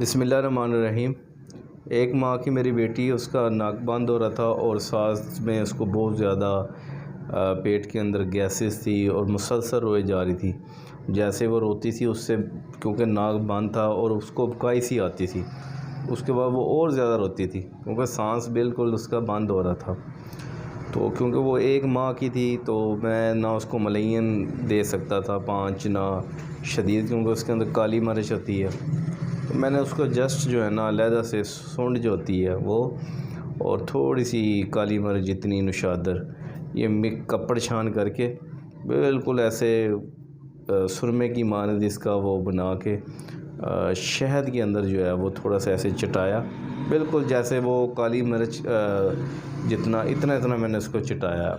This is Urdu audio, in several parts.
بسم اللہ الرحمن الرحیم۔ ایک ماہ کی میری بیٹی، اس کا ناک بند ہو رہا تھا اور ساتھ میں اس کو بہت زیادہ پیٹ کے اندر گیسز تھی اور مسلسل روئے جا رہی تھی۔ جیسے وہ روتی تھی اس سے، کیونکہ ناک بند تھا اور اس کو ابکائی سی آتی تھی، اس کے بعد وہ اور زیادہ روتی تھی کیونکہ سانس بالکل اس کا بند ہو رہا تھا۔ تو کیونکہ وہ ایک ماہ کی تھی تو میں نہ اس کو ملین دے سکتا تھا 5 نہ شدید، کیونکہ اس کے اندر کالی مرچ ہوتی ہے۔ تو میں نے اس کو جسٹ جو ہے نا علیحدہ سے سونڈ جو ہوتی ہے وہ، اور تھوڑی سی کالی مرچ جتنی نشادر، یہ کپڑ چھان کر کے بالکل ایسے سرمے کی مانند اس کا وہ بنا کے شہد کے اندر جو ہے وہ تھوڑا سا ایسے چٹایا، بالکل جیسے وہ کالی مرچ اتنا میں نے اس کو چٹایا۔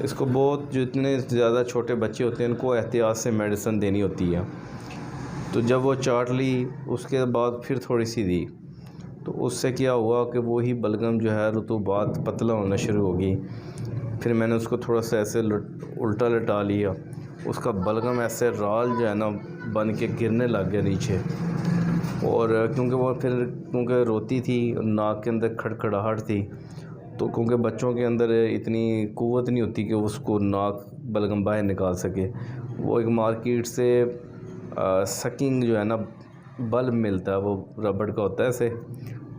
اس کو بہت جتنے زیادہ چھوٹے بچے ہوتے ہیں ان کو احتیاط سے میڈیسن دینی ہوتی ہے۔ تو جب وہ چاٹ لی اس کے بعد پھر تھوڑی سی دی، تو اس سے کیا ہوا کہ وہی بلغم جو ہے رطوبات پتلا ہونا شروع ہو گئی۔ پھر میں نے اس کو تھوڑا سا ایسے الٹا لٹا لیا، اس کا بلغم ایسے رال جو ہے نا بن کے گرنے لگ گیا نیچے۔ اور کیونکہ روتی تھی، ناک کے اندر کھڑکھڑاہٹ تھی، تو کیونکہ بچوں کے اندر اتنی قوت نہیں ہوتی کہ اس کو ناک بلغم باہر نکال سکے۔ وہ ایک مارکیٹ سے سکنگ جو ہے نا بلب ملتا ہے، وہ ربڑ کا ہوتا ہے، ایسے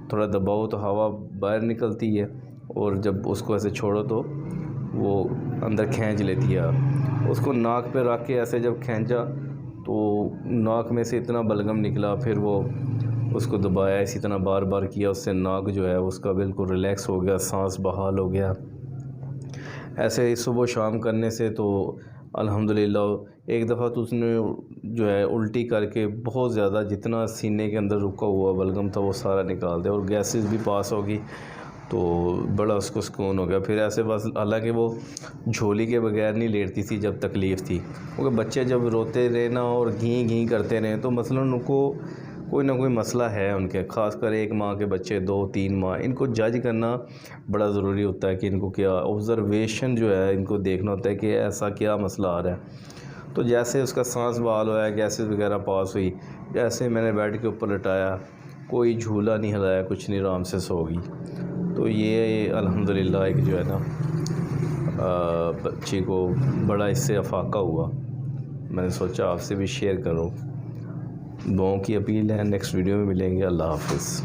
تھوڑا دباؤ تو ہوا باہر نکلتی ہے، اور جب اس کو ایسے چھوڑو تو وہ اندر کھینچ لیتی ہے۔ اس کو ناک پہ رکھ کے ایسے جب کھینچا تو ناک میں سے اتنا بلغم نکلا، پھر وہ اس کو دبایا، اسی طرح بار بار کیا، اس سے ناک جو ہے اس کا بالکل ریلیکس ہو گیا، سانس بحال ہو گیا۔ ایسے ہی صبح و شام کرنے سے تو الحمدللہ ایک دفعہ تو اس نے جو ہے الٹی کر کے بہت زیادہ جتنا سینے کے اندر رکا ہوا بلغم تھا وہ سارا نکال دیا، اور گیسز بھی پاس ہوگی، تو بڑا اس کو سکون ہو گیا۔ پھر ایسے بس، حالانکہ وہ جھولی کے بغیر نہیں لیٹتی تھی جب تکلیف تھی، کیونکہ بچے جب روتے رہے نا اور گھیں کرتے رہے تو مثلاً ان کو کوئی نہ کوئی مسئلہ ہے ان کے، خاص کر 1 ماہ کے بچے، 2-3 ماہ، ان کو جج کرنا بڑا ضروری ہوتا ہے کہ ان کو کیا آبزرویشن جو ہے ان کو دیکھنا ہوتا ہے کہ ایسا کیا مسئلہ آ رہا ہے۔ تو جیسے اس کا سانس بحال ہوا ہے، گیسز وغیرہ پاس ہوئی، جیسے میں نے بیڈ کے اوپر لٹایا، کوئی جھولا نہیں ہلایا، کچھ نہیں، آرام سے سو گئی۔ تو یہ الحمدللہ ایک جو ہے نا بچی کو بڑا اس سے افاقہ ہوا، میں نے سوچا آپ سے بھی شیئر کروں۔ دعاؤں کی اپیل ہے، نیکسٹ ویڈیو میں ملیں گے، اللہ حافظ۔